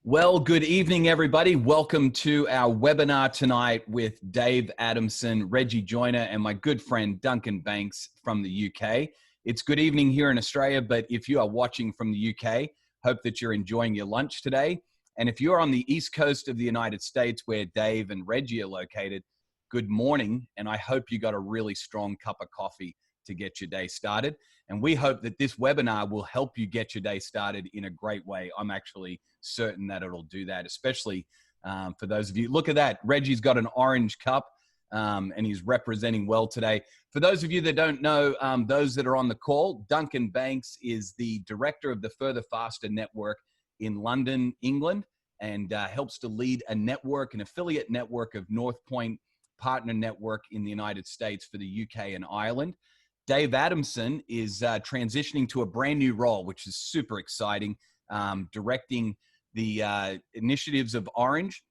Well, good evening, everybody. Welcome to our webinar tonight with Dave Adamson, Reggie Joyner, and my good friend Duncan Banks from the UK. It's good evening here in Australia, but if you are watching from the UK, hope that you're enjoying your lunch today. And if you're on the East Coast of the United States where Dave and Reggie are located, good morning, and I hope you got a really strong cup of coffee to get your day started. And we hope that this webinar will help you get your day started in a great way. I'm actually certain that it'll do that, especially for those of you. Look at that. Reggie's got an orange cup and he's representing well today. For those of you that don't know, those that are on the call, Duncan Banks is the director of the Further Faster Network in London, England, and helps to lead a network, an affiliate network of North Point Partner Network in the United States for the UK and Ireland. Dave Adamson is transitioning to a brand new role, which is super exciting, directing the initiatives of Orange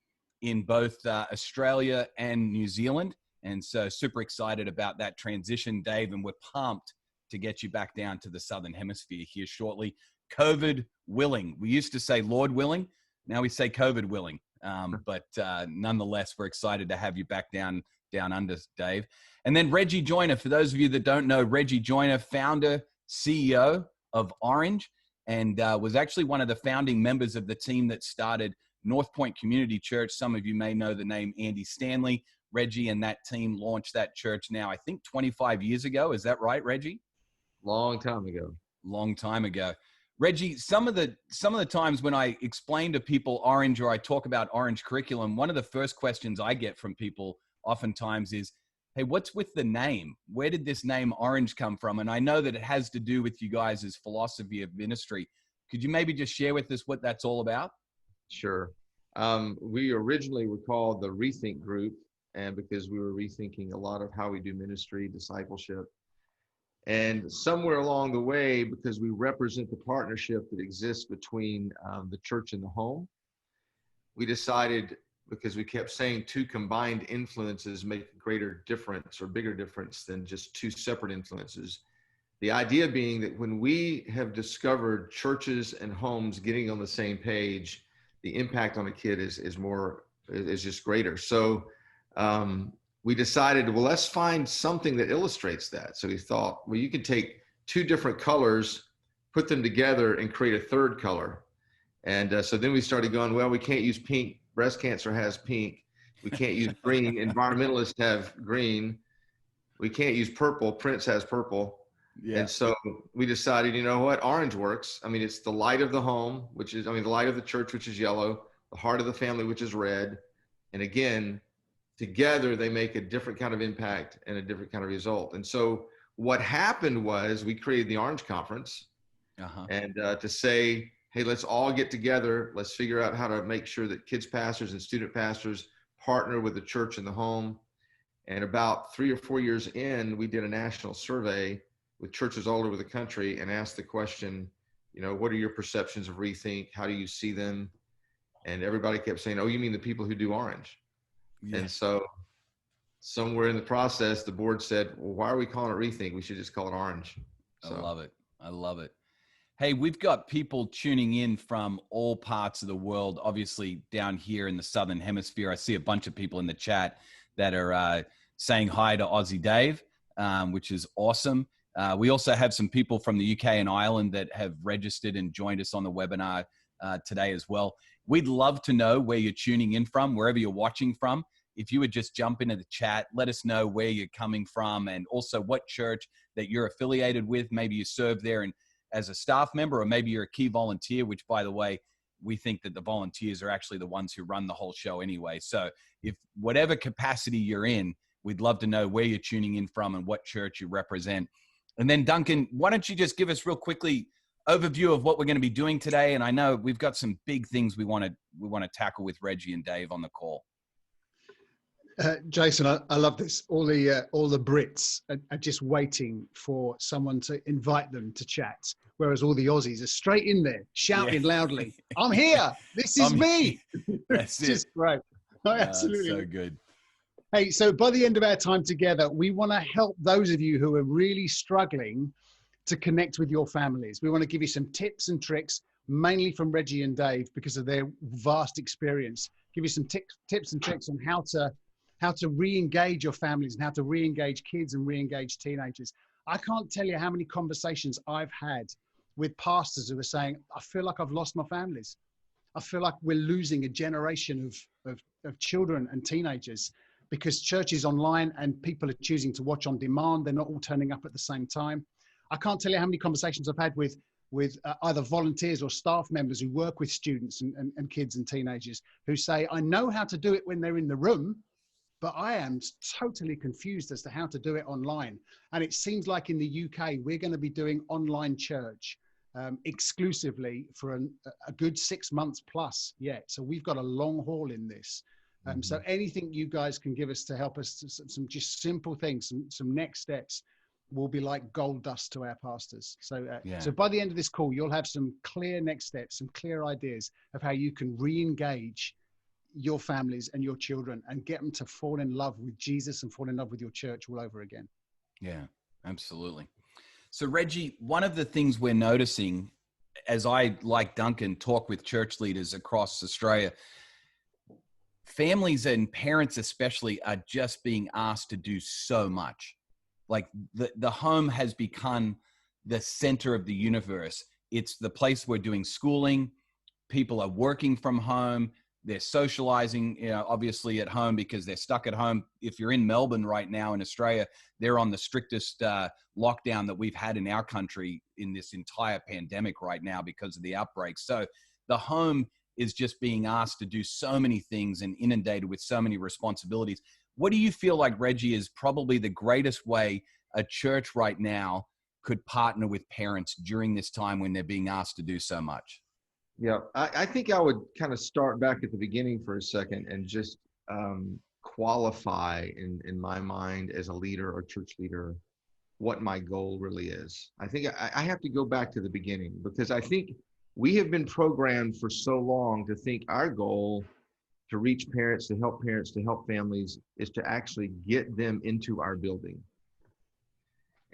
in both Australia and New Zealand. And so super excited about that transition, Dave, and we're pumped to get you back down to the Southern Hemisphere here shortly. COVID willing. We used to say Lord willing. Now we say COVID willing. But nonetheless, we're excited to have you back down under, Dave. And then Reggie Joyner, for those of you that don't know, Reggie Joyner, founder, CEO of Orange, and was actually one of the founding members of the team that started North Point Community Church. Some of you may know the name Andy Stanley. Reggie and that team launched that church now, I think 25 years ago. Is that right, Reggie? Long time ago. Long time ago. Reggie, some of the times when I explain to people Orange or I talk about Orange curriculum, one of the first questions I get from people oftentimes is, hey, what's with the name? Where did this name Orange come from? And I know that it has to do with you guys' philosophy of ministry. Could you maybe just share with us what that's all about? Sure. We originally were called the Rethink Group, and because we were rethinking a lot of how we do ministry, discipleship. And somewhere along the way, because we represent the partnership that exists between the church and the home, we decided, because we kept saying two combined influences make a greater difference or bigger difference than just two separate influences. The idea being that when we have discovered churches and homes getting on the same page, the impact on a kid is just greater. So we decided, well, let's find something that illustrates that. So we thought, well, you could take two different colors, put them together and create a third color. And so then we started going, well, we can't use pink. Breast cancer has pink. We can't use green. Environmentalists have green. We can't use purple. Prince has purple. Yeah. And so we decided, you know what? Orange works. I mean, it's the light of the home, the light of the church, which is yellow, the heart of the family, which is red. And again, together they make a different kind of impact and a different kind of result. And so what happened was we created the Orange Conference and to say, hey, let's all get together. Let's figure out how to make sure that kids pastors and student pastors partner with the church and the home. And about 3 or 4 years in, we did a national survey with churches all over the country and asked the question, you know, what are your perceptions of Rethink? How do you see them? And everybody kept saying, oh, you mean the people who do Orange? Yeah. And so somewhere in the process, the board said, well, why are we calling it Rethink? We should just call it Orange. So. I love it. I love it. Hey, we've got people tuning in from all parts of the world, obviously down here in the Southern Hemisphere. I see a bunch of people in the chat that are saying hi to Aussie Dave, which is awesome. We also have some people from the UK and Ireland that have registered and joined us on the webinar today as well. We'd love to know where you're tuning in from, wherever you're watching from. If you would just jump into the chat, let us know where you're coming from and also what church that you're affiliated with. Maybe you serve there and as a staff member, or maybe you're a key volunteer, which, by the way, we think that the volunteers are actually the ones who run the whole show anyway. So if whatever capacity you're in, we'd love to know where you're tuning in from and what church you represent. And then Duncan, why don't you just give us real quickly overview of what we're going to be doing today? And I know we've got some big things we want to tackle with Reggie and Dave on the call. Jason, I love this. All the Brits are just waiting for someone to invite them to chat, whereas all the Aussies are straight in there shouting loudly, "I'm here! This is me!" That's just great. Absolutely, so good. Hey, so by the end of our time together, we want to help those of you who are really struggling to connect with your families. We want to give you some tips and tricks. mainly from Reggie and Dave because of their vast experience. Give you some tips and tricks on how to re-engage your families and how to re-engage kids and re-engage teenagers. I can't tell you how many conversations I've had with pastors who are saying, I feel like I've lost my families. I feel like we're losing a generation of children and teenagers because church is online and people are choosing to watch on demand. They're not all turning up at the same time. I can't tell you how many conversations I've had with either volunteers or staff members who work with students and kids and teenagers who say, I know how to do it when they're in the room, but I am totally confused as to how to do it online. And it seems like in the UK, we're going to be doing online church exclusively for a good 6 months plus yet. So we've got a long haul in this. So anything you guys can give us to help us, some just simple things, some next steps will be like gold dust to our pastors. So, so by the end of this call, you'll have some clear next steps, some clear ideas of how you can re-engage your families and your children and get them to fall in love with Jesus and fall in love with your church all over again. Yeah, absolutely. So Reggie, one of the things we're noticing as I, like Duncan, talk with church leaders across Australia, families and parents especially are just being asked to do so much. Like the home has become the center of the universe. It's the place we're doing schooling. People are working from home. They're socializing, obviously at home because they're stuck at home. If you're in Melbourne right now in Australia, they're on the strictest lockdown that we've had in our country in this entire pandemic right now because of the outbreak. So the home is just being asked to do so many things and inundated with so many responsibilities. What do you feel like, Reggie, is probably the greatest way a church right now could partner with parents during this time when they're being asked to do so much? Yeah, I think I would kind of start back at the beginning for a second and just qualify in my mind as a leader or church leader what my goal really is. I think I have to go back to the beginning because I think we have been programmed for so long to think our goal to reach parents, to help families is to actually get them into our building.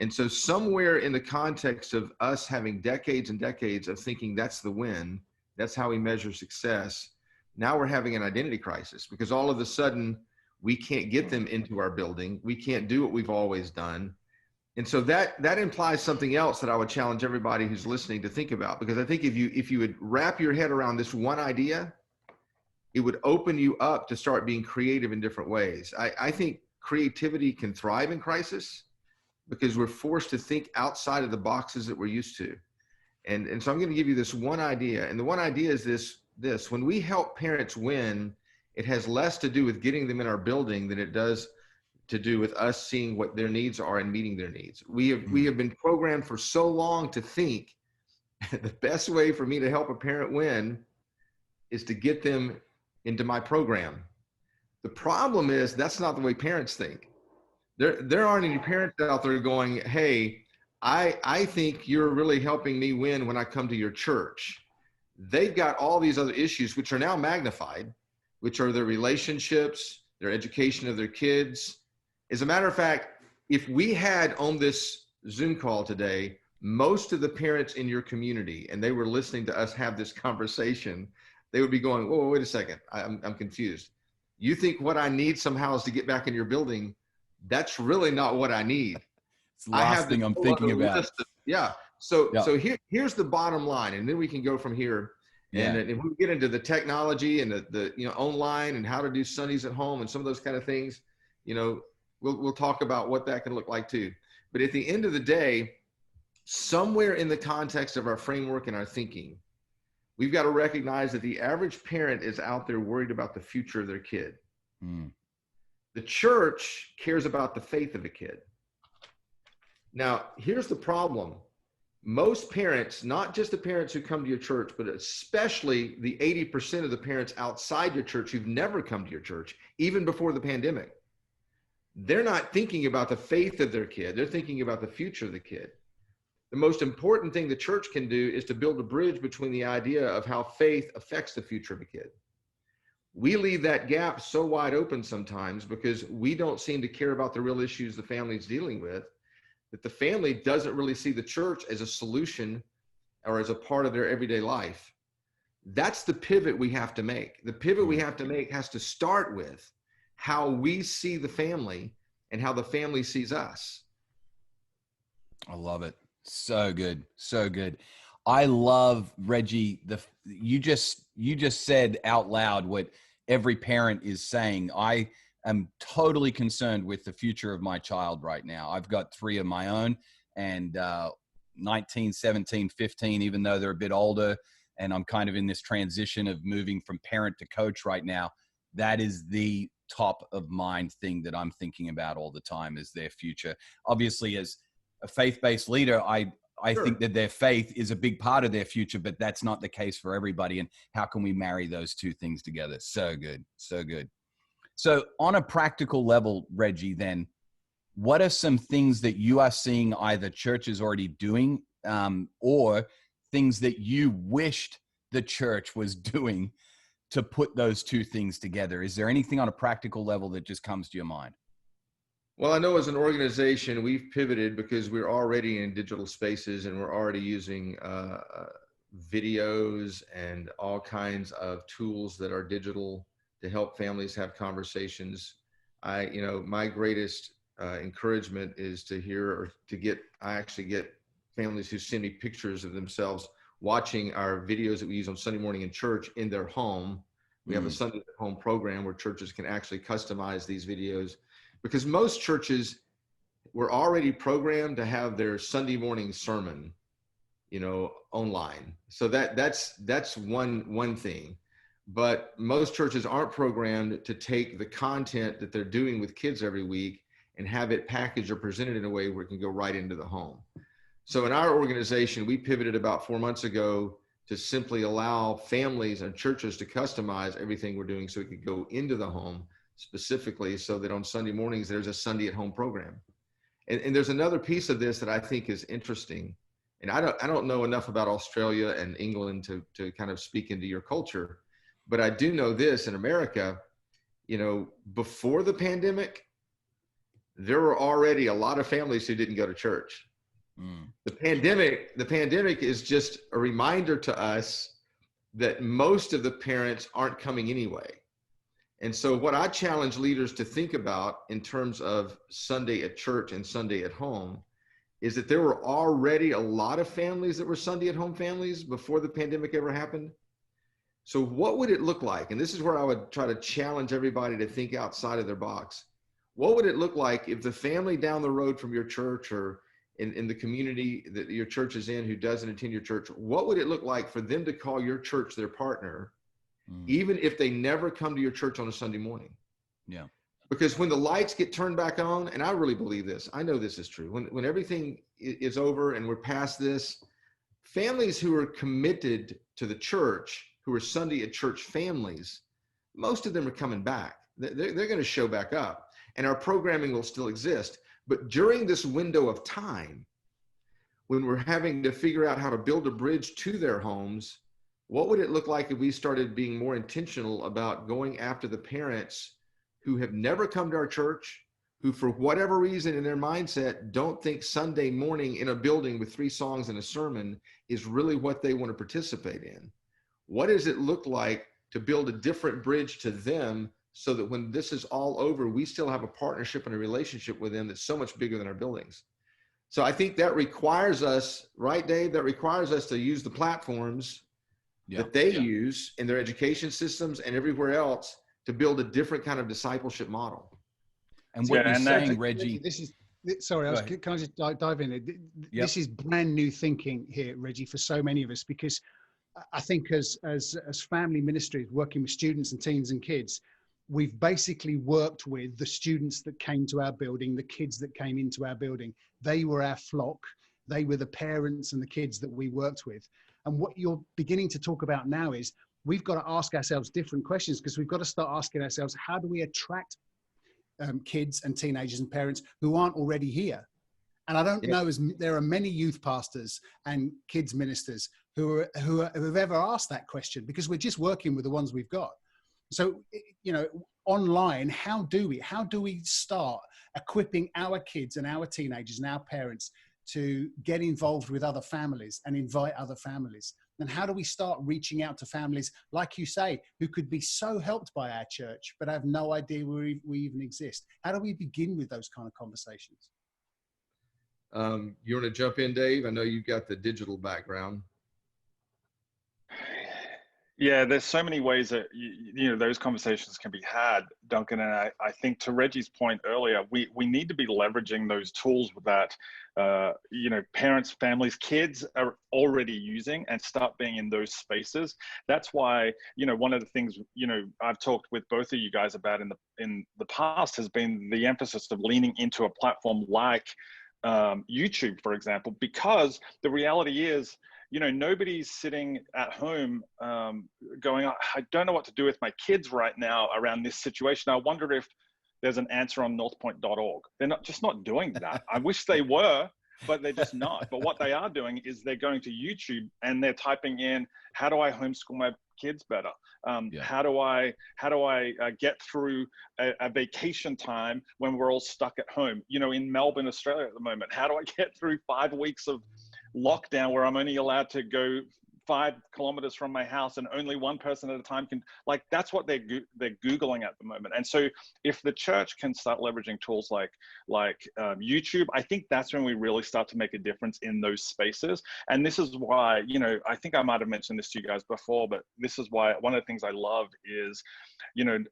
And so somewhere in the context of us having decades and decades of thinking that's the win, that's how we measure success, now we're having an identity crisis because all of a sudden we can't get them into our building. We can't do what we've always done. And so that implies something else that I would challenge everybody who's listening to think about, because I think if you would wrap your head around this one idea, it would open you up to start being creative in different ways. I think creativity can thrive in crisis because we're forced to think outside of the boxes that we're used to. And so I'm going to give you this one idea. And the one idea is this: when we help parents win, it has less to do with getting them in our building than it does to do with us seeing what their needs are and meeting their needs. We have been programmed for so long to think the best way for me to help a parent win is to get them into my program. The problem is that's not the way parents think. There aren't any parents out there going, hey, I think you're really helping me win when I come to your church. They've got all these other issues, which are now magnified, which are their relationships, their education of their kids. As a matter of fact, if we had on this Zoom call today, most of the parents in your community, and they were listening to us have this conversation, they would be going, whoa, wait a second, I'm confused. You think what I need somehow is to get back in your building? That's really not what I need. It's the last thing I'm thinking about. So here's the bottom line, and then we can go from here. And if we get into the technology and the online and how to do Sundays at home and some of those kind of things, we'll talk about what that can look like too. But at the end of the day, somewhere in the context of our framework and our thinking, we've got to recognize that the average parent is out there worried about the future of their kid. The church cares about the faith of a kid. Now, here's the problem. Most parents, not just the parents who come to your church, but especially the 80% of the parents outside your church who've never come to your church, even before the pandemic, they're not thinking about the faith of their kid. They're thinking about the future of the kid. The most important thing the church can do is to build a bridge between the idea of how faith affects the future of a kid. We leave that gap so wide open sometimes because we don't seem to care about the real issues the family's dealing with, that the family doesn't really see the church as a solution or as a part of their everyday life, that's the pivot we have to make. The pivot we have to make has to start with how we see the family and how the family sees us. I love it. So good. So good. I love, Reggie, you just said out loud what every parent is saying. I am totally concerned with the future of my child right now. I've got 3 of my own, and 19, 17, 15, even though they're a bit older, and I'm kind of in this transition of moving from parent to coach right now. That is the top of mind thing that I'm thinking about all the time, is their future. Obviously, as a faith-based leader, I Sure. think that their faith is a big part of their future, but that's not the case for everybody. And how can we marry those two things together? So good. So good. So on a practical level, Reggie, then, what are some things that you are seeing either churches already doing, or things that you wished the church was doing to put those two things together? Is there anything on a practical level that just comes to your mind? Well, I know as an organization, we've pivoted because we're already in digital spaces and we're already using videos and all kinds of tools that are digital to help families have conversations. My greatest encouragement is to hear or to get, I actually get families who send me pictures of themselves watching our videos that we use on Sunday morning in church in their home. We have a Sunday at home program where churches can actually customize these videos, because most churches were already programmed to have their Sunday morning sermon, online. So that's one thing. But most churches aren't programmed to take the content that they're doing with kids every week and have it packaged or presented in a way where it can go right into the home. So in our organization, we pivoted about 4 months ago to simply allow families and churches to customize everything we're doing so it could go into the home, specifically so that on Sunday mornings, there's a Sunday at home program. And there's another piece of this that I think is interesting. And I don't know enough about Australia and England to kind of speak into your culture, but I do know this: in America, before the pandemic, there were already a lot of families who didn't go to church. The pandemic is just a reminder to us that most of the parents aren't coming anyway. And so what I challenge leaders to think about in terms of Sunday at church and Sunday at home is that there were already a lot of families that were Sunday at home families before the pandemic ever happened. So what would it look like? And this is where I would try to challenge everybody to think outside of their box. What would it look like if the family down the road from your church, or in the community that your church is in, who doesn't attend your church, what would it look like for them to call your church their partner, even if they never come to your church on a Sunday morning? Yeah. Because when the lights get turned back on, and I really believe this, I know this is true, when everything is over and we're past this, families who are committed to the church, who are Sunday at church families, most of them are coming back. They're going to show back up, and our programming will still exist. But during this window of time, when we're having to figure out how to build a bridge to their homes, what would it look like if we started being more intentional about going after the parents who have never come to our church, who for whatever reason in their mindset don't think Sunday morning in a building with 3 songs and a sermon is really what they want to participate in? What does it look like to build a different bridge to them, so that when this is all over, we still have a partnership and a relationship with them that's so much bigger than our buildings? So I think that requires us, right, Dave? That requires us to use the platforms that they use in their education systems and everywhere else to build a different kind of discipleship model. And what you're saying, Reggie, can I just dive in? This is brand new thinking here, Reggie, for so many of us, because I think as family ministries, working with students and teens and kids, we've basically worked with the students that came to our building, the kids that came into our building. They were our flock. They were the parents and the kids that we worked with. And what you're beginning to talk about now is we've got to ask ourselves different questions, because we've got to start asking ourselves, how do we attract kids and teenagers and parents who aren't already here? And I don't know, there are many youth pastors and kids ministers who have ever asked that question, because we're just working with the ones we've got. So, online, how do we start equipping our kids and our teenagers and our parents to get involved with other families and invite other families? And how do we start reaching out to families, like you say, who could be so helped by our church, but have no idea we even exist? How do we begin with those kind of conversations? You want to jump in, Dave? I know you've got the digital background. Yeah, there's so many ways that those conversations can be had, Duncan. And I think to Reggie's point earlier, we need to be leveraging those tools that parents, families, kids are already using, and start being in those spaces. That's why one of the things I've talked with both of you guys about in the past has been the emphasis of leaning into a platform like YouTube, for example, because the reality is, nobody's sitting at home going, I don't know what to do with my kids right now around this situation. I wonder if there's an answer on northpoint.org. They're not doing that. I wish they were, but they're just not. But what they are doing is they're going to YouTube and they're typing in, how do I homeschool my kids better? How do I get through a vacation time when we're all stuck at home? In Melbourne, Australia at the moment, how do I get through 5 weeks of lockdown where I'm only allowed to go 5 kilometers from my house and only one person at a time can, that's what they're Googling at the moment. And so if the church can start leveraging tools like YouTube, I think that's when we really start to make a difference in those spaces. And this is why, I think I might've mentioned this to you guys before, but this is why one of the things I love is,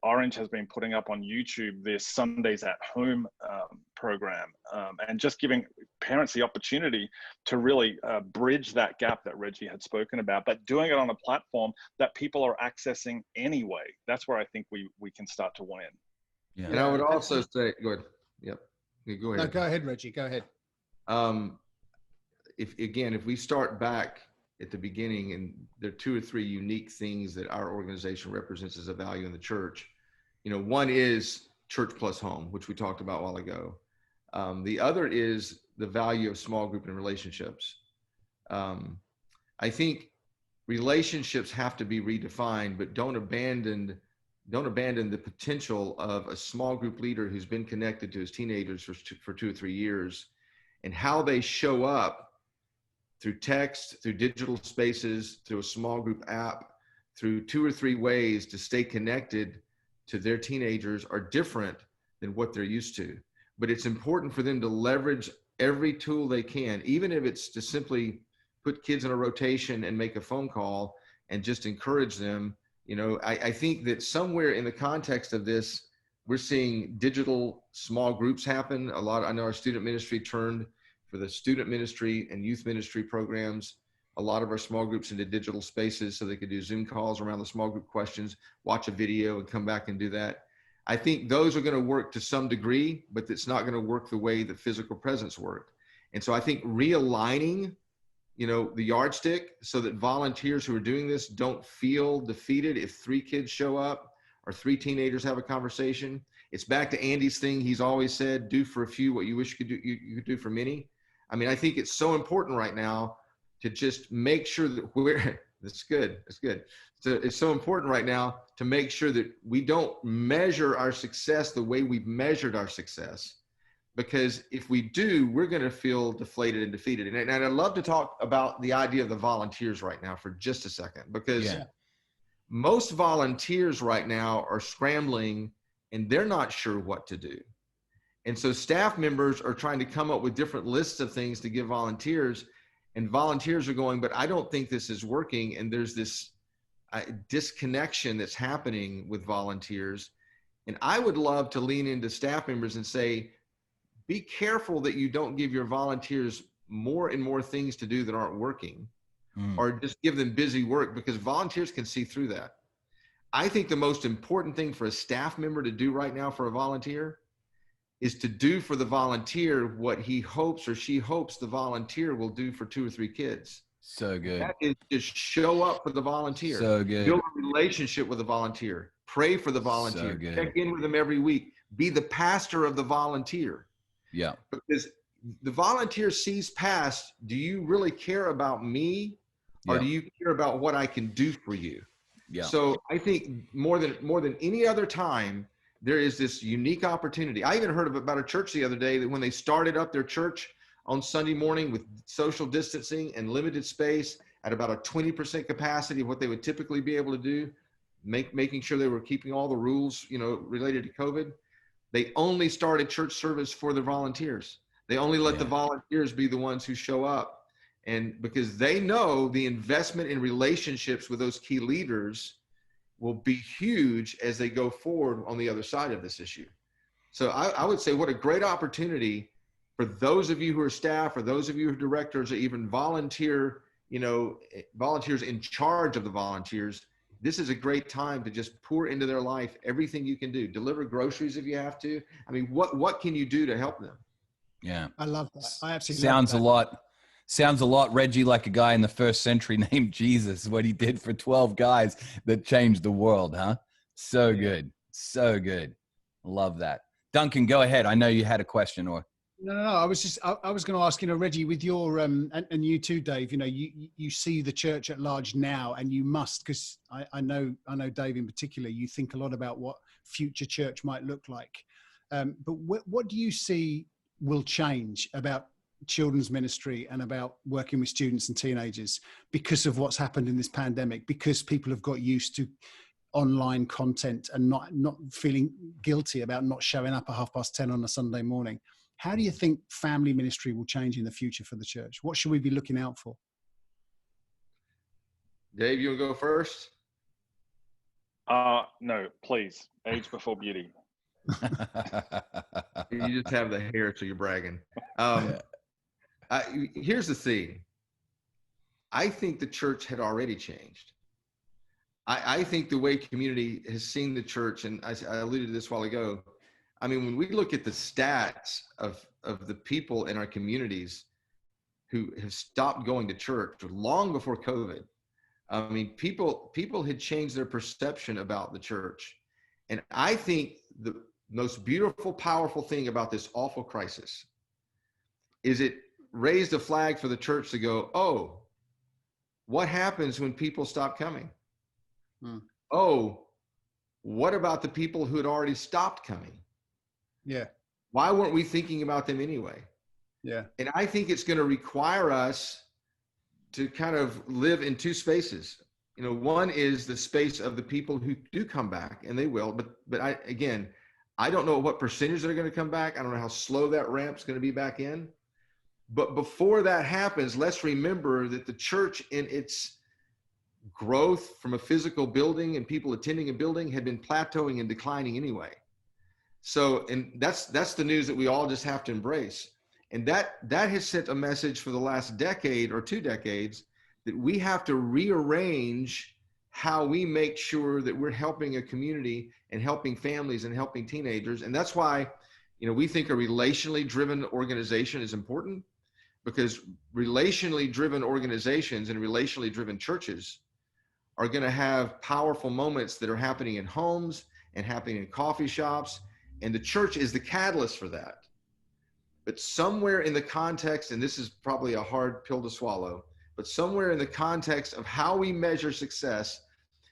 Orange has been putting up on YouTube this Sundays at Home program, and just giving parents the opportunity to really bridge that gap that Reggie had spoken about, but doing it on a platform that people are accessing anyway. That's where I think we can start to win. Yeah. And I would also say, go ahead. Yep. Go ahead. No, go ahead, Reggie. Go ahead. If we start back at the beginning, and there are 2 or 3 unique things that our organization represents as a value in the church. One is church plus home, which we talked about a while ago. The other is the value of small group and relationships. I think relationships have to be redefined, but don't abandon the potential of a small group leader who's been connected to his teenagers for 2 or 3 years, and how they show up through text, through digital spaces, through a small group app, through 2 or 3 ways to stay connected to their teenagers are different than what they're used to. But it's important for them to leverage every tool they can, even if it's to simply put kids in a rotation and make a phone call and just encourage them. I think that somewhere in the context of this, we're seeing digital small groups happen a lot. I know our student ministry turned for the student ministry and youth ministry programs, a lot of our small groups into digital spaces so they could do Zoom calls around the small group questions, watch a video and come back and do that. I think those are going to work to some degree, but it's not going to work the way that physical presence worked. And so I think realigning, the yardstick so that volunteers who are doing this don't feel defeated if 3 kids show up or 3 teenagers have a conversation. It's back to Andy's thing. He's always said, do for a few what you wish you could do for many. I mean, I think it's so important right now to just make sure that that's good. So it's so important right now to make sure that we don't measure our success the way we've measured our success, because if we do, we're going to feel deflated and defeated. And I'd love to talk about the idea of the volunteers right now for just a second, because most volunteers right now are scrambling and they're not sure what to do. And so staff members are trying to come up with different lists of things to give volunteers, and volunteers are going, but I don't think this is working. And there's this disconnection that's happening with volunteers. And I would love to lean into staff members and say, be careful that you don't give your volunteers more and more things to do that aren't working, or just give them busy work, because volunteers can see through that. I think the most important thing for a staff member to do right now for a volunteer is to do for the volunteer what he hopes or she hopes the volunteer will do for 2 or 3 kids. So good. That is just show up for the volunteer. So good. Build a relationship with the volunteer. Pray for the volunteer. So good. Check in with them every week. Be the pastor of the volunteer. Yeah. Because the volunteer sees past, do you really care about me, or do you care about what I can do for you? Yeah. So I think more than any other time, there is this unique opportunity. I even heard about a church the other day that when they started up their church, on Sunday morning with social distancing and limited space at about a 20% capacity of what they would typically be able to do, making sure they were keeping all the rules, related to COVID. They only started church service for the volunteers. They only let the volunteers be the ones who show up. And because they know the investment in relationships with those key leaders will be huge as they go forward on the other side of this issue. So I would say what a great opportunity for those of you who are staff or those of you who are directors or even volunteers in charge of the volunteers. This is a great time to just pour into their life everything you can do. Deliver groceries if you have to. I mean, what can you do to help them? Yeah. I love that. I absolutely sounds love that. Sounds a lot, Reggie, like a guy in the first century named Jesus, what he did for 12 guys that changed the world, huh? So good. So good. Love that. Duncan, go ahead. I know you had a question or. No. I was going to ask, Reggie, with your, and you too, Dave, you see the church at large now, and you must, because I know Dave in particular, you think a lot about what future church might look like. But what do you see will change about children's ministry and about working with students and teenagers because of what's happened in this pandemic, because people have got used to online content and not feeling guilty about not showing up at 10:30 on a Sunday morning? How do you think family ministry will change in the future for the church? What should we be looking out for? Dave, you want to go first? No, please. Age before beauty. You just have the hair, so you're bragging. Here's the thing. I think the church had already changed. I think the way community has seen the church, and I alluded to this a while ago, I mean, when we look at the stats of the people in our communities who have stopped going to church long before COVID, I mean, people had changed their perception about the church. And I think the most beautiful, powerful thing about this awful crisis is it raised a flag for the church to go, oh, what happens when people stop coming? Oh, what about the people who had already stopped coming? Yeah. Why weren't we thinking about them anyway? Yeah. And I think it's going to require us to kind of live in two spaces. One is the space of the people who do come back, and they will, but I don't know what percentage they're going to come back. I don't know how slow that ramp's going to be back in. But before that happens, let's remember that the church in its growth from a physical building and people attending a building had been plateauing and declining anyway. So, and that's the news that we all just have to embrace. And that has sent a message for the last decade or 2 decades that we have to rearrange how we make sure that we're helping a community and helping families and helping teenagers. And that's why, we think a relationally driven organization is important, because relationally driven organizations and relationally driven churches are going to have powerful moments that are happening in homes and happening in coffee shops. And the church is the catalyst for that. But somewhere in the context, and this is probably a hard pill to swallow, but somewhere in the context of how we measure success,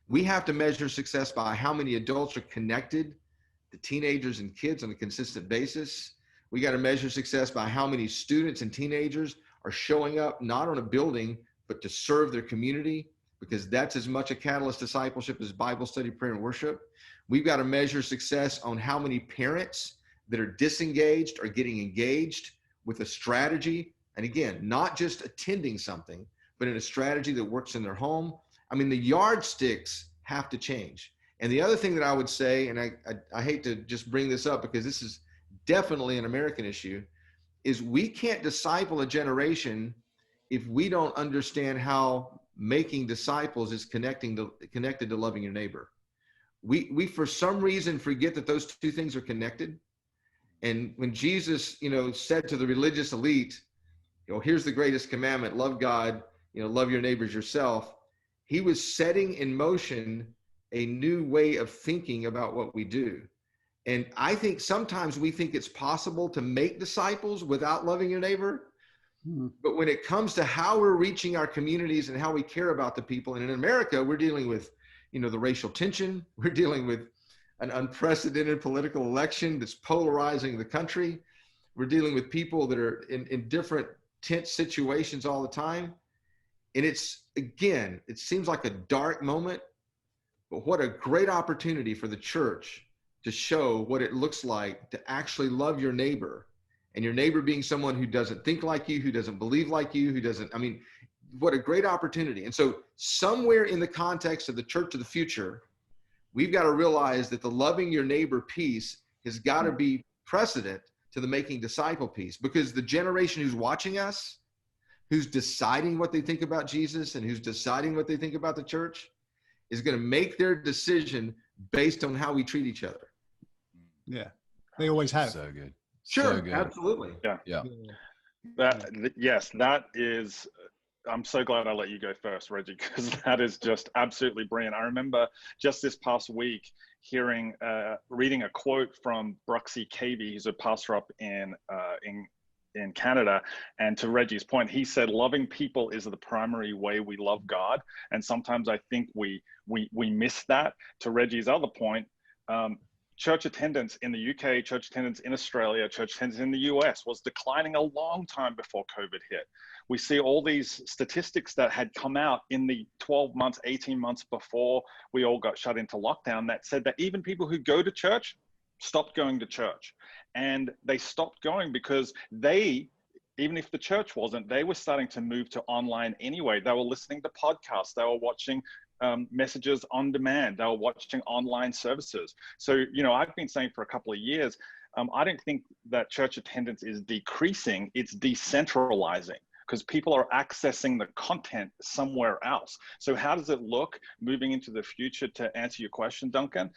we have to measure success by how many adults are connected to teenagers and kids on a consistent basis. We got to measure success by how many students and teenagers are showing up, not on a building, but to serve their community, because that's as much a catalyst discipleship as Bible study, prayer, and worship. We've got to measure success on how many parents that are disengaged are getting engaged with a strategy. And again, not just attending something, but in a strategy that works in their home. I mean, the yardsticks have to change. And the other thing that I would say, and I hate to just bring this up because this is definitely an American issue, is we can't disciple a generation if we don't understand how making disciples is connected to loving your neighbor. We for some reason forget that those two things are connected. And when Jesus, said to the religious elite, here's the greatest commandment, love God, love your neighbors yourself. He was setting in motion a new way of thinking about what we do. And I think sometimes we think it's possible to make disciples without loving your neighbor. But when it comes to how we're reaching our communities and how we care about the people, and in America, we're dealing with, the racial tension. We're dealing with an unprecedented political election that's polarizing the country. We're dealing with people that are in different tense situations all the time. And it's, again, it seems like a dark moment, but what a great opportunity for the church to show what it looks like to actually love your neighbor, and your neighbor being someone who doesn't think like you, who doesn't believe like you, who doesn't, I mean, what a great opportunity. And so somewhere in the context of the church of the future, we've got to realize that the loving your neighbor piece has got to be precedent to the making disciple piece, because the generation who's watching us, who's deciding what they think about Jesus and who's deciding what they think about the church, is going to make their decision based on how we treat each other. Yeah, they always have. So good. Sure, So good. absolutely. Yeah. Yes, that is, I'm so glad I let you go first, Reggie, because that is just absolutely brilliant. I remember just this past week reading a quote from Bruxy Cavey, who's a pastor up in Canada. And to Reggie's point, he said, loving people is the primary way we love God. And sometimes I think we miss that. To Reggie's other point, church attendance in the UK, church attendance in Australia, church attendance in the US was declining a long time before COVID hit. We see all these statistics that had come out in the 12 months, 18 months before we all got shut into lockdown that said that even people who go to church stopped going to church. And they stopped going because even if the church wasn't, they were starting to move to online anyway. They were listening to podcasts, they were watching messages on demand, they were watching online services. So, I've been saying for a couple of years, I don't think that church attendance is decreasing, it's decentralizing, because people are accessing the content somewhere else. So how does it look moving into the future, to answer your question, Duncan?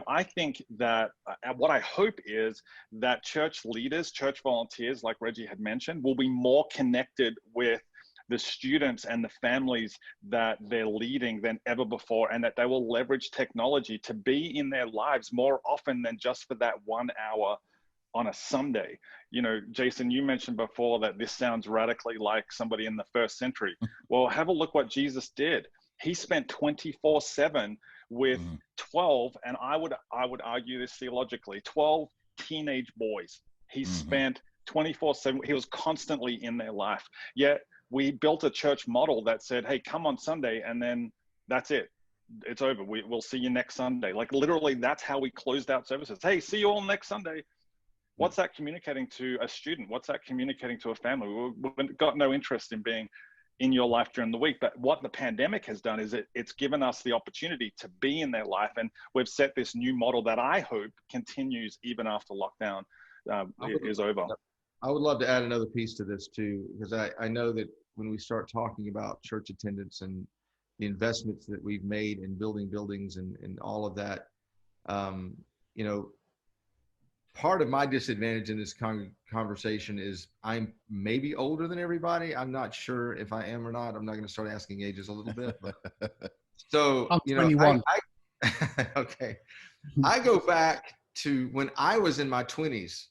I think that what I hope is that church leaders, church volunteers, like Reggie had mentioned, will be more connected with the students and the families that they're leading than ever before, and that they will leverage technology to be in their lives more often than just for that 1 hour on a Sunday. Jason, you mentioned before that this sounds radically like somebody in the first century. Well, have a look what Jesus did. He spent 24/7 with 12, and I would argue this theologically, 12 teenage boys. He spent 24/7, he was constantly in their life. Yet we built a church model that said, hey, come on Sunday, and then that's it. It's over. We'll see you next Sunday. Like literally, that's how we closed out services. Hey, see you all next Sunday. What's that communicating to a student? What's that communicating to a family? We've got no interest in being in your life during the week. But what the pandemic has done is it's given us the opportunity to be in their life. And we've set this new model that I hope continues even after lockdown is over. I would love to add another piece to this too, because I know that when we start talking about church attendance and the investments that we've made in building buildings and all of that, part of my disadvantage in this conversation is I'm maybe older than everybody. I'm not sure if I am or not. I'm not going to start asking ages a little bit. So, I'm 21. Okay. I go back to when I was in my 20s,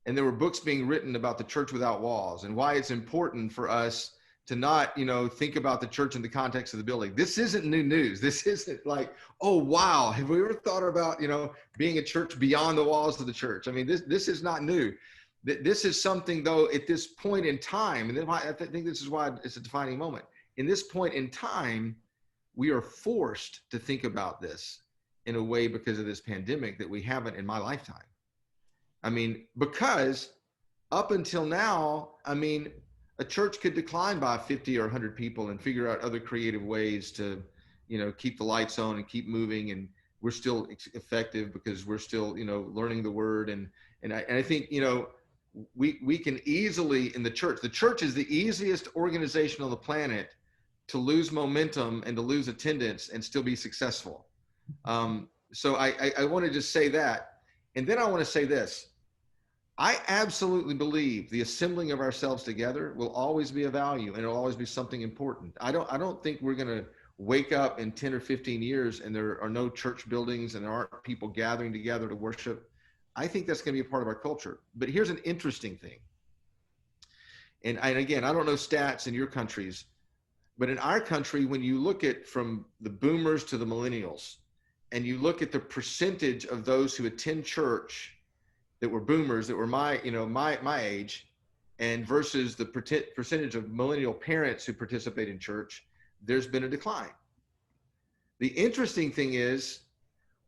and there were books being written about the church without walls and why it's important for us to not, think about the church in the context of the building. This isn't new news. This isn't like, oh, wow, have we ever thought about, being a church beyond the walls of the church? I mean, this is not new. This is something, though, at this point in time, and I think this is why it's a defining moment. In this point in time, we are forced to think about this in a way because of this pandemic that we haven't in my lifetime. I mean, because up until now, a church could decline by 50 or 100 people and figure out other creative ways to, keep the lights on and keep moving. And we're still effective because we're still, learning the word. And I think, we can easily in the church is the easiest organization on the planet to lose momentum and to lose attendance and still be successful. So I want to just say that. And then I want to say this. I absolutely believe the assembling of ourselves together will always be a value and it'll always be something important. I don't think we're going to wake up in 10 or 15 years and there are no church buildings and there aren't people gathering together to worship. I think that's going to be a part of our culture. But here's an interesting thing. And again, I don't know stats in your countries, but in our country, when you look at from the boomers to the millennials, and you look at the percentage of those who attend church that were boomers that were my age, and versus the percentage of millennial parents who participate in church, there's been a decline. The interesting thing is,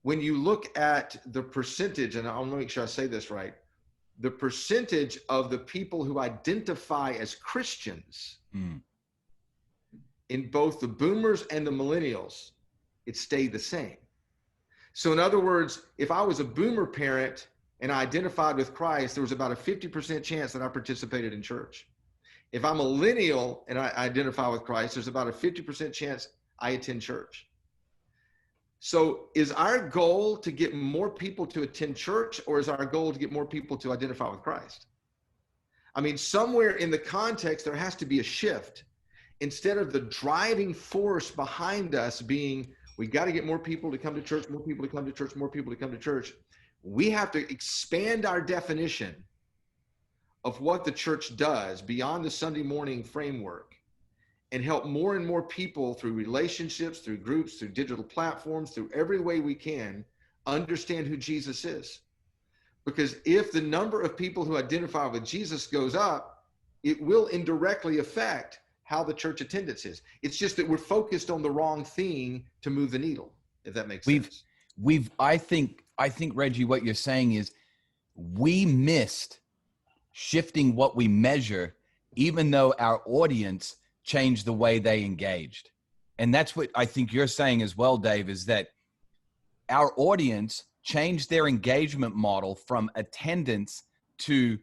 when you look at the percentage, and I want to make sure I say this right, the percentage of the people who identify as Christians in both the boomers and the millennials, it stayed the same. So in other words, if I was a boomer parent and I identified with Christ, there was about a 50% chance that I participated in church. If I'm a millennial and I identify with Christ, there's about a 50% chance I attend church. So is our goal to get more people to attend church, or is our goal to get more people to identify with Christ? I mean, somewhere in the context, there has to be a shift. Instead of the driving force behind us being, we got to get more people to come to church, more people to come to church, more people to come to church, we have to expand our definition of what the church does beyond the Sunday morning framework and help more and more people through relationships, through groups, through digital platforms, through every way we can understand who Jesus is. Because if the number of people who identify with Jesus goes up, it will indirectly affect how the church attendance is. It's just that we're focused on the wrong thing to move the needle, if that makes sense. I think, Reggie, what you're saying is we missed shifting what we measure, even though our audience changed the way they engaged. And that's what I think you're saying as well, Dave, is that our audience changed their engagement model from attendance to,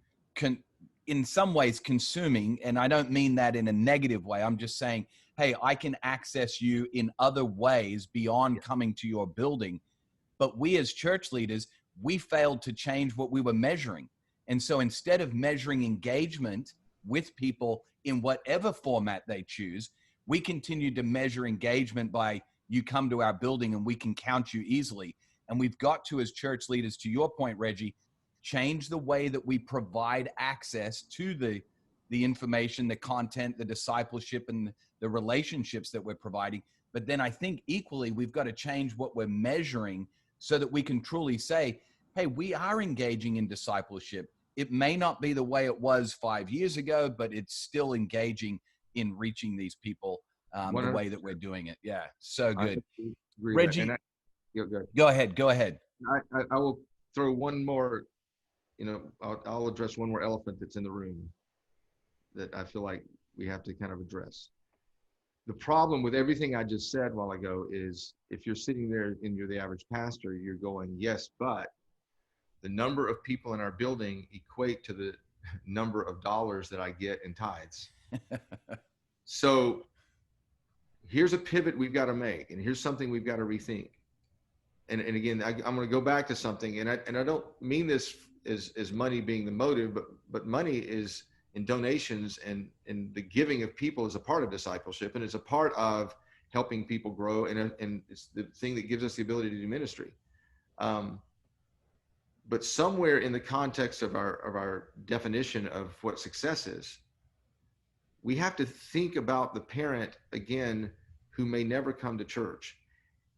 in some ways, consuming. And I don't mean that in a negative way. I'm just saying, hey, I can access you in other ways beyond coming to your building. But we as church leaders, we failed to change what we were measuring. And so instead of measuring engagement with people in whatever format they choose, we continue to measure engagement by, you come to our building and we can count you easily. And we've got to, as church leaders, to your point, Reggie, change the way that we provide access to the information, the content, the discipleship, and the relationships that we're providing. But then I think equally, we've got to change what we're measuring so that we can truly say, hey, we are engaging in discipleship. It may not be the way it was 5 years ago, but it's still engaging in reaching these people the way that we're doing it. Yeah, so good. Reggie, go ahead. I will throw one more, I'll address one more elephant that's in the room that I feel like we have to kind of address. The problem with everything I just said a while ago is, if you're sitting there and you're the average pastor, you're going, yes, but the number of people in our building equate to the number of dollars that I get in tithes. So here's a pivot we've got to make, and here's something we've got to rethink. And again, I'm going to go back to something, and I don't mean this as money being the motive, but money is in donations, and the giving of people is a part of discipleship, and it's a part of helping people grow, and it's the thing that gives us the ability to do ministry. But somewhere in the context of our definition of what success is, we have to think about the parent, again, who may never come to church.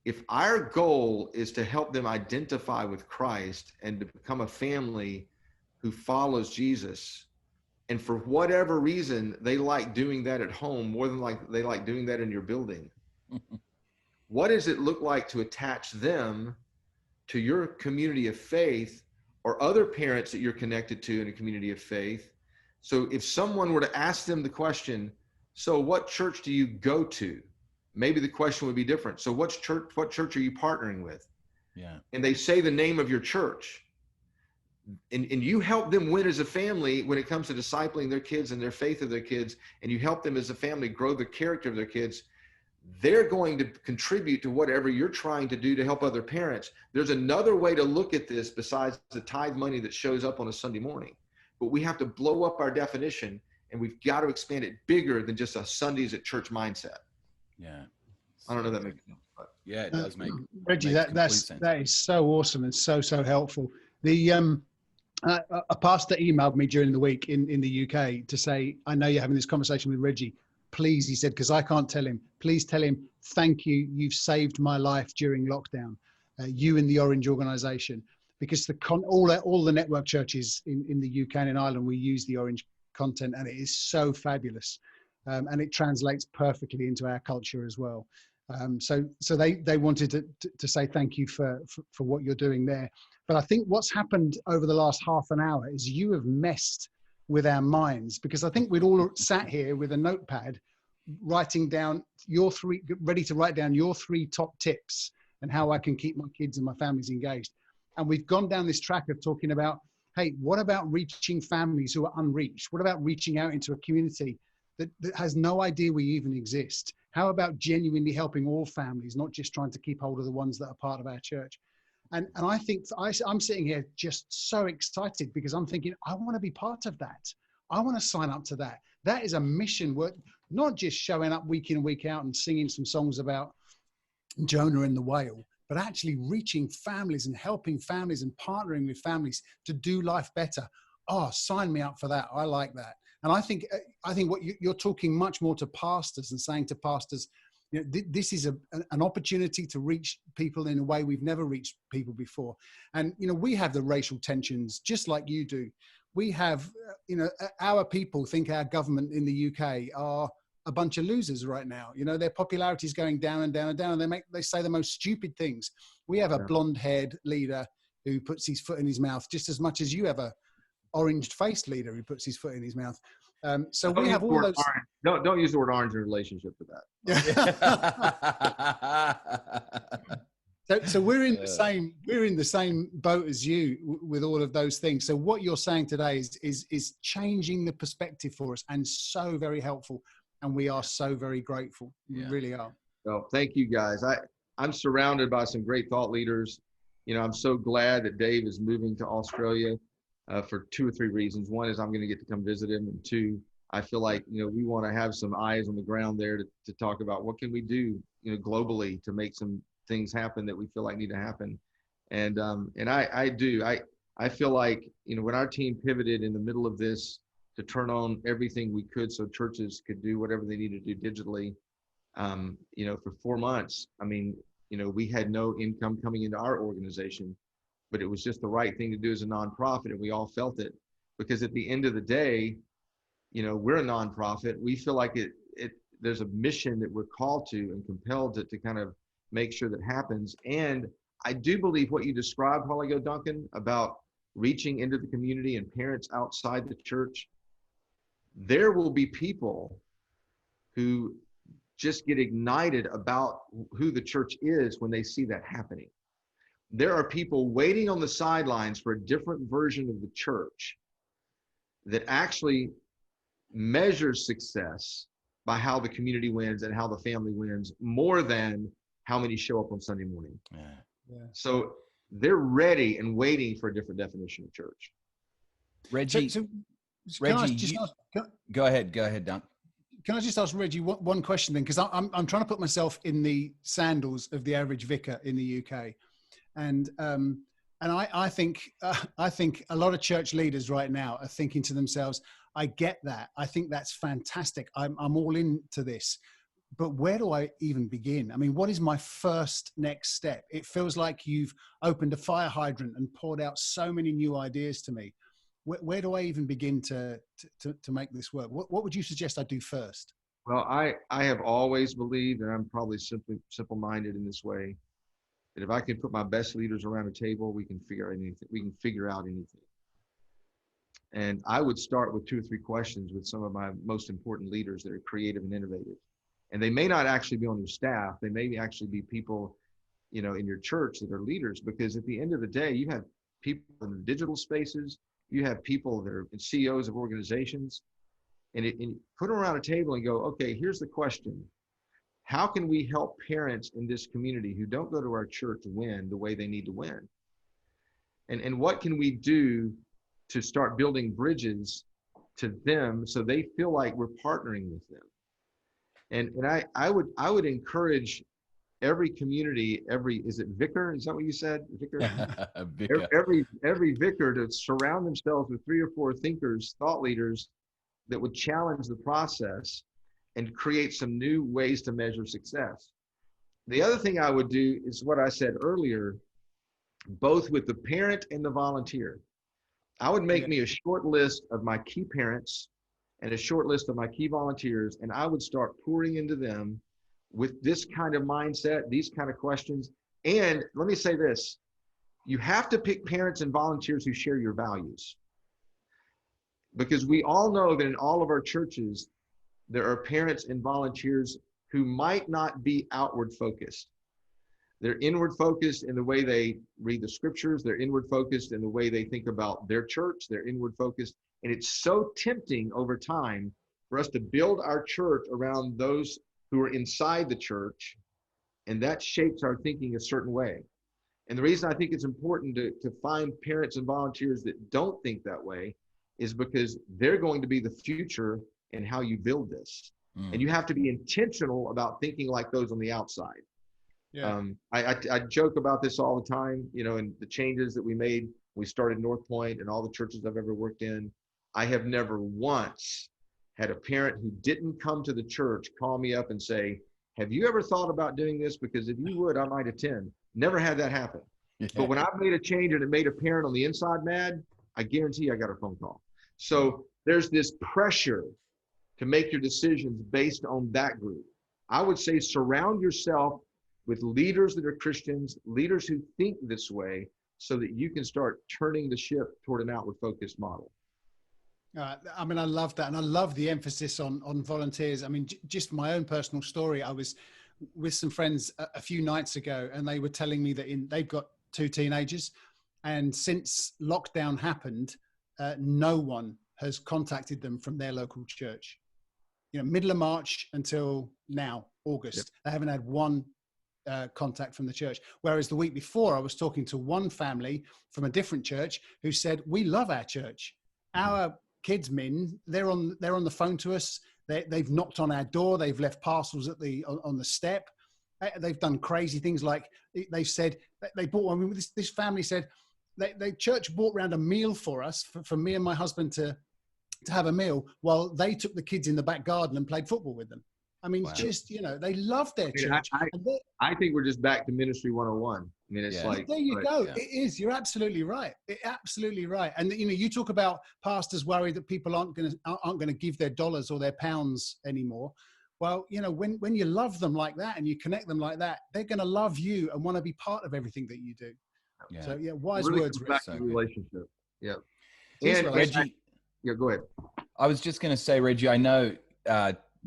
If our goal is to help them identify with Christ and to become a family who follows Jesus, and for whatever reason, they like doing that at home more than they like doing that in your building, what does it look like to attach them to your community of faith or other parents that you're connected to in a community of faith? So if someone were to ask them the question, so what church do you go to? Maybe the question would be different. So what church are you partnering with? Yeah. And they say the name of your church, and you help them win as a family when it comes to discipling their kids and their faith of their kids, and you help them as a family grow the character of their kids, they're going to contribute to whatever you're trying to do to help other parents. There's another way to look at this besides the tithe money that shows up on a Sunday morning. But we have to blow up our definition, and we've got to expand it bigger than just a Sundays at church mindset. Yeah. I don't know if that makes sense. But. Yeah, it does make Reggie, that is so awesome and so helpful. The a pastor emailed me during the week in the UK to say, I know you're having this conversation with Reggie. Please, he said, because I can't tell him, please tell him, thank you. You've saved my life during lockdown. You and the Orange organization. because all the network churches in the UK and in Ireland, we use the Orange content, and it is so fabulous, and it translates perfectly into our culture as well. So they wanted to say thank you for what you're doing there. But I think what's happened over the last half an hour is you have messed with our minds, because I think we'd all sat here with a notepad writing down ready to write down your 3 top tips and how I can keep my kids and my families engaged. And we've gone down this track of talking about, hey, what about reaching families who are unreached? What about reaching out into a community that has no idea we even exist? How about genuinely helping all families, not just trying to keep hold of the ones that are part of our church? And I think I'm sitting here just so excited, because I'm thinking, I want to be part of that. I want to sign up to that. That is a mission work, not just showing up week in and week out and singing some songs about Jonah and the whale, but actually reaching families and helping families and partnering with families to do life better. Oh, sign me up for that. I like that. And I think what you're talking much more to pastors and saying to pastors, you know, this is an opportunity to reach people in a way we've never reached people before. And, you know, we have the racial tensions just like you do. We have, you know, our people think our government in the UK are a bunch of losers right now. You know, their popularity is going down and down and down, and they say the most stupid things. We have a blonde-haired leader who puts his foot in his mouth just as much as you have a orange-faced leader who puts his foot in his mouth. So we have all those. Don't use the word orange in relationship to that. So we're in the same boat as you with all of those things. So what you're saying today is changing the perspective for us, and so very helpful. And we are so very grateful. We really are. Well, thank you guys. I'm surrounded by some great thought leaders. You know, I'm so glad that Dave is moving to Australia for 2 or 3 reasons. One is I'm going to get to come visit him. And 2, I feel like, you know, we want to have some eyes on the ground there to talk about what can we do, you know, globally to make some things happen that we feel like need to happen. And I feel like, you know, when our team pivoted in the middle of this to turn on everything we could so churches could do whatever they needed to do digitally, you know, for 4 months, I mean, you know, we had no income coming into our organization, but it was just the right thing to do as a nonprofit, and we all felt it. Because at the end of the day, you know, we're a nonprofit. We feel like there's a mission that we're called to and compelled to kind of make sure that happens. And I do believe what you described a while ago, Duncan, about reaching into the community and parents outside the church, there will be people who just get ignited about who the church is when they see that happening. There are people waiting on the sidelines for a different version of the church that actually measures success by how the community wins and how the family wins, more than how many show up on Sunday morning. So they're ready and waiting for a different definition of church. Reggie, go ahead, Dunk. Can I just ask Reggie one question then? Because I'm trying to put myself in the sandals of the average vicar in the UK, and I think a lot of church leaders right now are thinking to themselves, I get that. I think that's fantastic. I'm all into this. But where do I even begin? I mean, what is my first next step? It feels like you've opened a fire hydrant and poured out so many new ideas to me. Where do I even begin to make this work? What would you suggest I do first? Well, I have always believed, and I'm probably simple-minded in this way, that if I can put my best leaders around a table, we can figure out anything. And I would start with 2 or 3 questions with some of my most important leaders that are creative and innovative. And they may not actually be on your staff. They may actually be people, you know, in your church that are leaders, because at the end of the day, you have people in the digital spaces, you have people that are CEOs of organizations, and put them around a table and go, okay, here's the question. How can we help parents in this community who don't go to our church win the way they need to win? And what can we do to start building bridges to them so they feel like we're partnering with them? And I would encourage every community, is it vicar? Is that what you said? Vicar? Vicar. Every vicar to surround themselves with 3 or 4 thinkers, thought leaders that would challenge the process and create some new ways to measure success. The other thing I would do is what I said earlier. both with the parent and the volunteer. I would make me a short list of my key parents and a short list of my key volunteers, and I would start pouring into them with this kind of mindset, these kind of questions. And let me say this, you have to pick parents and volunteers who share your values. Because we all know that in all of our churches, there are parents and volunteers who might not be outward focused. They're inward focused in the way they read the scriptures. They're inward focused in the way they think about their church. They're inward focused. And it's so tempting over time for us to build our church around those who are inside the church. And that shapes our thinking a certain way. And the reason I think it's important to find parents and volunteers that don't think that way is because they're going to be the future in how you build this. And you have to be intentional about thinking like those on the outside. Yeah. I joke about this all the time, and the changes that we made. We started North Point and all the churches I've ever worked in. I have never once had a parent who didn't come to the church call me up and say, have you ever thought about doing this? Because if you would, I might attend. Never had that happen. Yeah. But when I've made a change and it made a parent on the inside mad, I guarantee I got a phone call. So there's this pressure to make your decisions based on that group. I would say surround yourself with leaders that are Christians, leaders who think this way, so that you can start turning the ship toward an outward focused model. I mean, I love that. And I love the emphasis on volunteers. I mean, just my own personal story, I was with some friends a few nights ago, and they were telling me that they've got 2 teenagers. And since lockdown happened, no one has contacted them from their local church. Middle of March until now, August, yep. They haven't had one contact from the church. Whereas the week before, I was talking to one family from a different church who said, we love our church. Our kids, they're on the phone to us. They've knocked on our door. They've left parcels on the step. They've done crazy things, like they said they bought one. This family said the church bought round a meal for us, for me and my husband to have a meal, while they took the kids in the back garden and played football with them. I mean, wow. Just, they love their church. I think we're just back to ministry 101. I mean, it's like, there you go. Yeah. It is. You're absolutely right. Absolutely right. And you talk about pastors worried that people aren't going to give their dollars or their pounds anymore. Well, when you love them like that and you connect them like that, they're going to love you and want to be part of everything that you do. Yeah. So wise really words. Back to the relationship. Yeah. And Reggie, go ahead. I was just going to say, Reggie, I know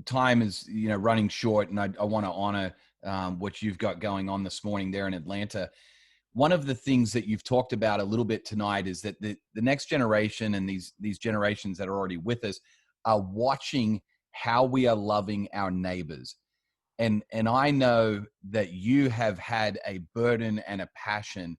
time is running short, and I want to honor what you've got going on this morning there in Atlanta. One of the things that you've talked about a little bit tonight is that the next generation and these generations that are already with us are watching how we are loving our neighbors. And I know that you have had a burden and a passion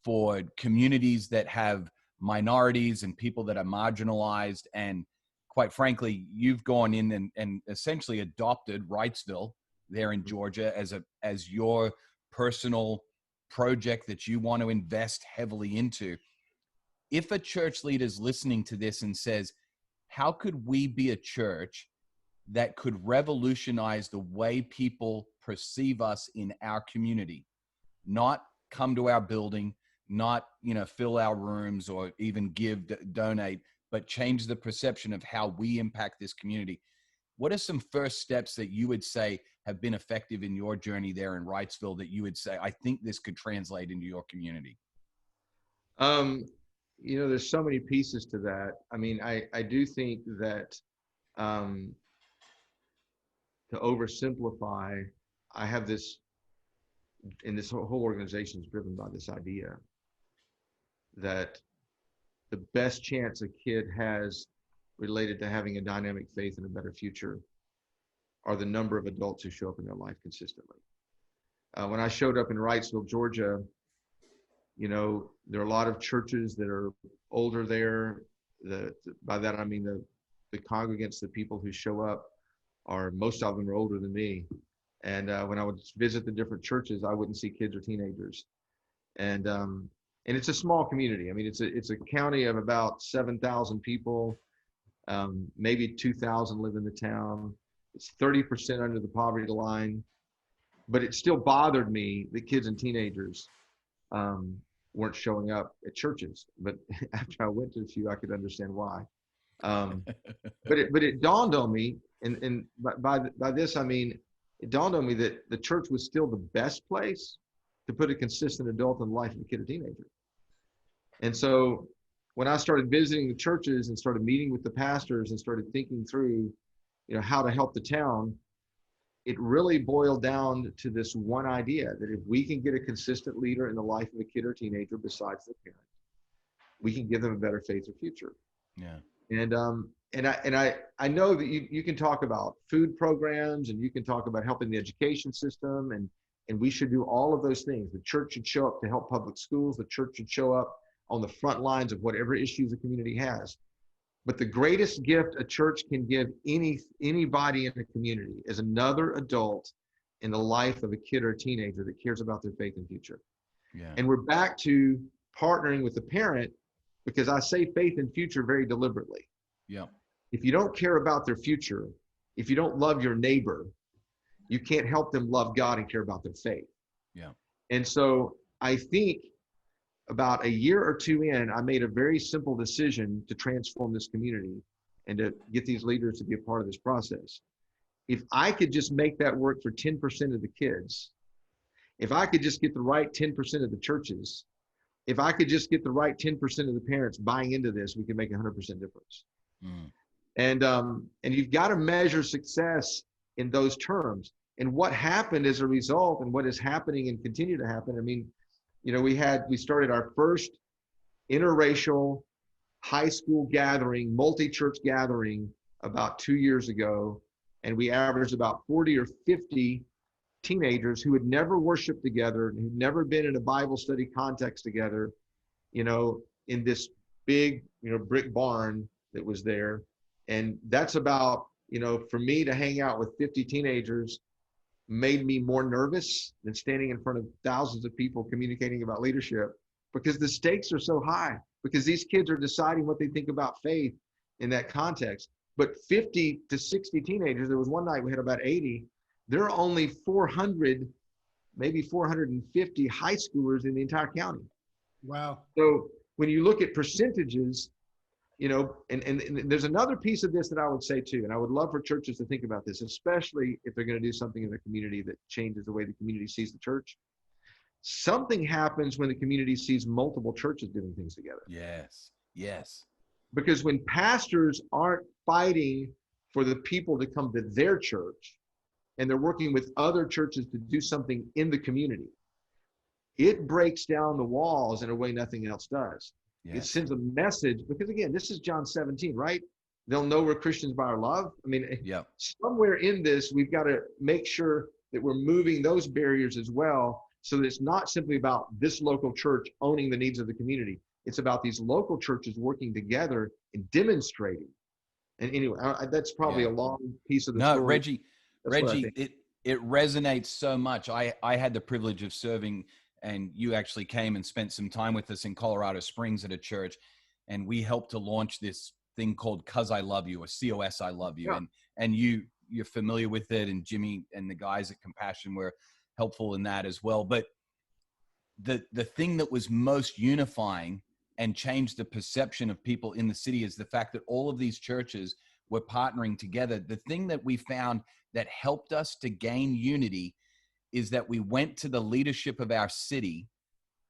for communities that have minorities and people that are marginalized. And quite frankly, you've gone in and essentially adopted Wrightsville there in Georgia as your personal project that you want to invest heavily into. If a church leader is listening to this and says, how could we be a church that could revolutionize the way people perceive us in our community, not come to our building, not, fill our rooms or even donate, but change the perception of how we impact this community? What are some first steps that you would say have been effective in your journey there in Wrightsville that you would say, I think this could translate into your community? There's so many pieces to that. I mean, I do think that to oversimplify, I have this, and this whole organization is driven by this idea that the best chance a kid has related to having a dynamic faith and a better future are the number of adults who show up in their life consistently. When I showed up in Wrightsville, Georgia, there are a lot of churches that are older there. By that, I mean the congregants, the people who show up, most of them are older than me. And when I would visit the different churches, I wouldn't see kids or teenagers. And it's a small community. I mean, it's a county of about 7,000 people. Maybe 2,000 live in the town. It's 30% under the poverty line. But it still bothered me that kids and teenagers weren't showing up at churches. But after I went to a few, I could understand why. But it dawned on me, and by this I mean, it dawned on me that the church was still the best place to put a consistent adult in the life of a kid or teenager. And so when I started visiting the churches and started meeting with the pastors and started thinking through, how to help the town, it really boiled down to this one idea, that if we can get a consistent leader in the life of a kid or teenager besides the parent, we can give them a better faith or future. Yeah. And I know that you can talk about food programs, and you can talk about helping the education system, and we should do all of those things. The church should show up to help public schools. The church should show up on the front lines of whatever issues the community has. But the greatest gift a church can give anybody in a community is another adult in the life of a kid or a teenager that cares about their faith and future. Yeah. And we're back to partnering with the parent, because I say faith and future very deliberately. Yeah. If you don't care about their future, if you don't love your neighbor, you can't help them love God and care about their faith. Yeah. And so I think about a year or two in, I made a very simple decision to transform this community and to get these leaders to be a part of this process. If I could just make that work for 10% of the kids, if I could just get the right 10% of the churches, if I could just get the right 10% of the parents buying into this, we can make 100% difference. Mm. And you've got to measure success in those terms. And what happened as a result, and what is happening and continue to happen, I mean, we started our first interracial high school gathering, multi-church gathering about 2 years ago. And we averaged about 40 or 50 teenagers who had never worshiped together, who'd never been in a Bible study context together, in this big, brick barn that was there. And that's about, for me to hang out with 50 teenagers made me more nervous than standing in front of thousands of people communicating about leadership, because the stakes are so high, because these kids are deciding what they think about faith in that context. But 50 to 60 teenagers, there was one night we had about 80, there are only 400, maybe 450 high schoolers in the entire county. Wow. So when you look at percentages, and there's another piece of this that I would say too, and I would love for churches to think about this, especially if they're going to do something in the community that changes the way the community sees the church. Something happens when the community sees multiple churches doing things together. Yes. Yes. Because when pastors aren't fighting for the people to come to their church, and they're working with other churches to do something in the community, it breaks down the walls in a way nothing else does. Yes. It sends a message, because again, this is John 17, right? They'll know we're Christians by our love. I mean, somewhere in this, we've got to make sure that we're moving those barriers as well, so that it's not simply about this local church owning the needs of the community. It's about these local churches working together and demonstrating. And anyway, that's probably a long piece of the story. No, Reggie, it resonates so much. I had the privilege of serving, and you actually came and spent some time with us in Colorado Springs at a church, and we helped to launch this thing called "Cause I Love You" or COS I Love You. Yeah. And you're familiar with it, and Jimmy and the guys at Compassion were helpful in that as well. But the thing that was most unifying and changed the perception of people in the city is the fact that all of these churches were partnering together. The thing that we found that helped us to gain unity is that we went to the leadership of our city,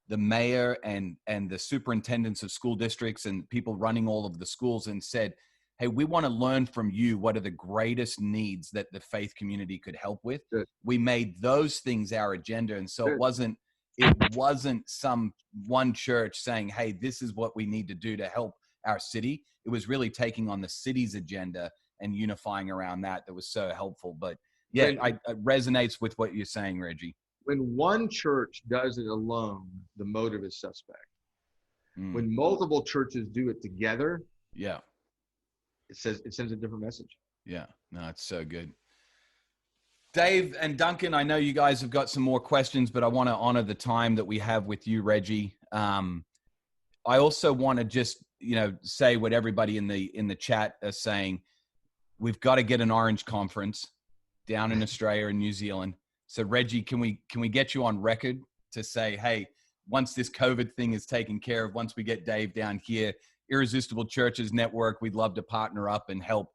the mayor and the superintendents of school districts and people running all of the schools, and said, hey, we want to learn from you what are the greatest needs that the faith community could help with. Good. We made those things our agenda. And so Good. it wasn't some one church saying, hey, this is what we need to do to help our city. It was really taking on the city's agenda and unifying around that was so helpful. But yeah, it resonates with what you're saying, Reggie. When one church does it alone, the motive is suspect. When multiple churches do it together, it sends a different message. Yeah, no, it's so good. Dave and Duncan, I know you guys have got some more questions, but I want to honor the time that we have with you, Reggie. I also want to just, say what everybody in the chat is saying. We've got to get an Orange Conference down in Australia and New Zealand. So Reggie, can we get you on record to say, hey, once this COVID thing is taken care of, once we get Dave down here, Irresistible Churches Network, we'd love to partner up and help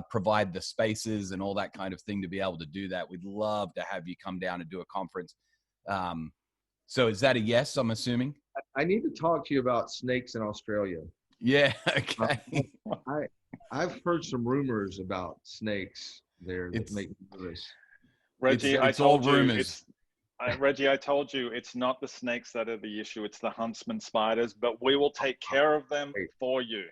provide the spaces and all that kind of thing to be able to do that. We'd love to have you come down and do a conference. So is that a yes, I'm assuming? I need to talk to you about snakes in Australia. Yeah, okay. I've heard some rumors about snakes there that make me nervous. Reggie, it's all rumors. Reggie, I told you it's not the snakes that are the issue. It's the huntsman spiders, but we will take care of them for you.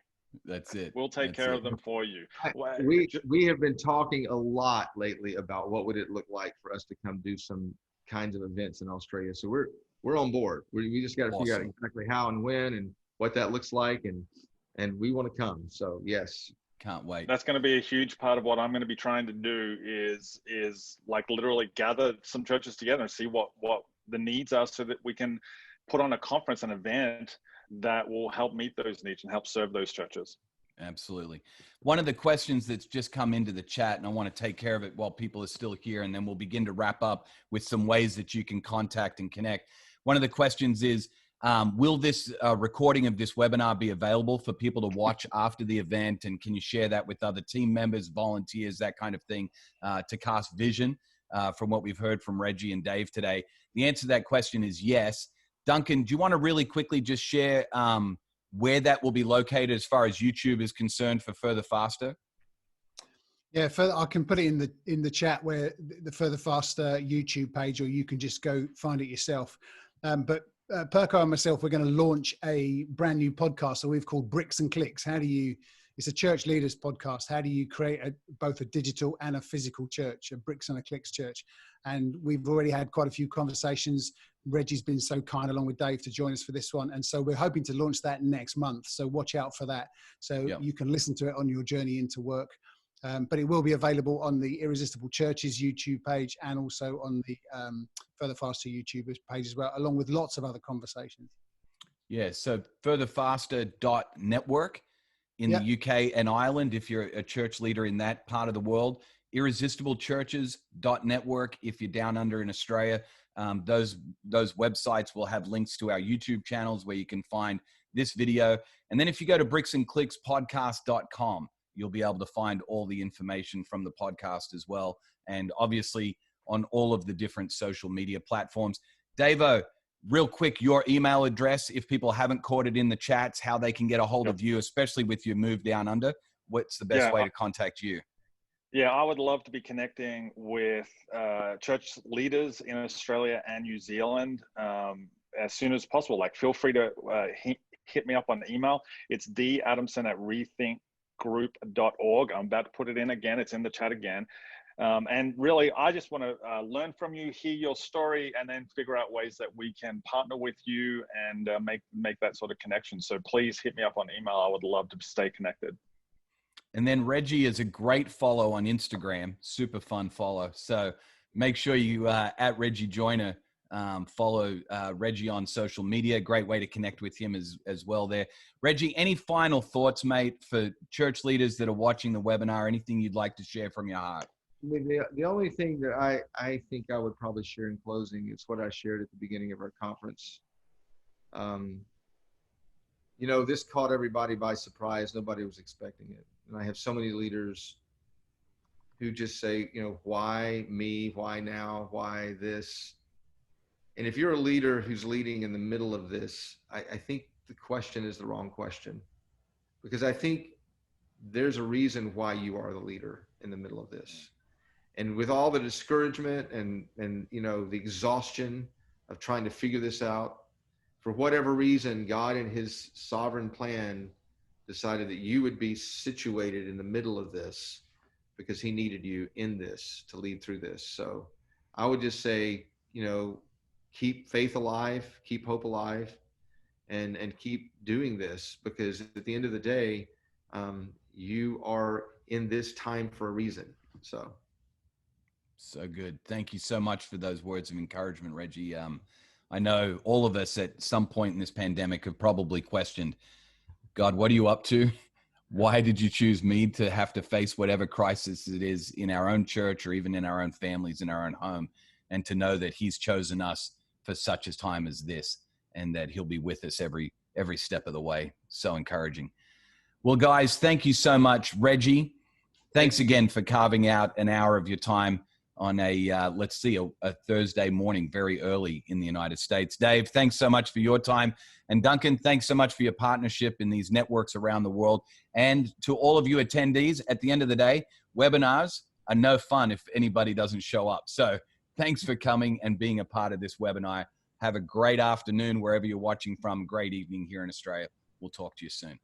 That's it. We'll take care of them for you. We have been talking a lot lately about what would it look like for us to come do some kinds of events in Australia. So we're on board. We just got to figure out exactly how and when and what that looks like, and we want to come. So yes. Can't wait. That's going to be a huge part of what I'm going to be trying to do is like literally gather some churches together and see what the needs are so that we can put on a conference, an event that will help meet those needs and help serve those churches. Absolutely. One of the questions that's just come into the chat, and I want to take care of it while people are still here, and then we'll begin to wrap up with some ways that you can contact and connect. One of the questions is, will this recording of this webinar be available for people to watch after the event? And can you share that with other team members, volunteers, that kind of thing, to cast vision from what we've heard from Reggie and Dave today? The answer to that question is yes. Duncan, do you want to really quickly just share where that will be located as far as YouTube is concerned for Further Faster? Yeah, I can put it in the chat where the Further Faster YouTube page, or you can just go find it yourself. But Perko and myself, we're going to launch a brand new podcast that we've called Bricks and Clicks. It's a church leaders podcast. How do you create both a digital and a physical church, a bricks and a clicks church? And we've already had quite a few conversations. Reggie's been so kind along with Dave to join us for this one. And so we're hoping to launch that next month. So watch out for that. So you can listen to it on your journey into work. But it will be available on the Irresistible Churches YouTube page and also on the Further Faster YouTube page as well, along with lots of other conversations. Yeah, so furtherfaster.network in the UK and Ireland, if you're a church leader in that part of the world. IrresistibleChurches.network if you're down under in Australia. Those websites will have links to our YouTube channels where you can find this video. And then if you go to bricksandclickspodcast.com, you'll be able to find all the information from the podcast as well. And obviously on all of the different social media platforms. Davo, real quick, your email address, if people haven't caught it in the chats, how they can get a hold of you, especially with your move down under. What's the best way to contact you? Yeah, I would love to be connecting with church leaders in Australia and New Zealand as soon as possible. Like, feel free to hit me up on email. It's dadamson@rethinkgroup.org. I'm about to put it in again. It's in the chat again. And really, I just want to learn from you, hear your story, and then figure out ways that we can partner with you and make that sort of connection. So please hit me up on email. I would love to stay connected. And then Reggie is a great follow on Instagram, super fun follow. So make sure you at Reggie Joiner follow Reggie on social media. Great way to connect with him as well there. Reggie, any final thoughts, mate, for church leaders that are watching the webinar? Anything you'd like to share from your heart? I mean, the only thing that I think I would probably share in closing is what I shared at the beginning of our conference. You know, this caught everybody by surprise. Nobody was expecting it. And I have so many leaders who just say, you know, why me? Why now? Why this? And if you're a leader who's leading in the middle of this, I think the question is the wrong question, because I think there's a reason why you are the leader in the middle of this. And with all the discouragement and you know, the exhaustion of trying to figure this out, for whatever reason, God in his sovereign plan decided that you would be situated in the middle of this because he needed you in this to lead through this. So I would just say, you know, keep faith alive, keep hope alive, and keep doing this, because at the end of the day, you are in this time for a reason. So good. Thank you so much for those words of encouragement, Reggie. I know all of us at some point in this pandemic have probably questioned, God, what are you up to? Why did you choose me to have to face whatever crisis it is in our own church or even in our own families, in our own home, and to know that he's chosen us for such a time as this. and that he'll be with us every step of the way. So encouraging. Well, guys, thank you so much. Reggie, thanks again for carving out an hour of your time on a Thursday morning, very early in the United States. Dave, thanks so much for your time. And Duncan, thanks so much for your partnership in these networks around the world. And to all of you attendees, at the end of the day, webinars are no fun if anybody doesn't show up. So thanks for coming and being a part of this webinar. Have a great afternoon wherever you're watching from. Great evening here in Australia. We'll talk to you soon.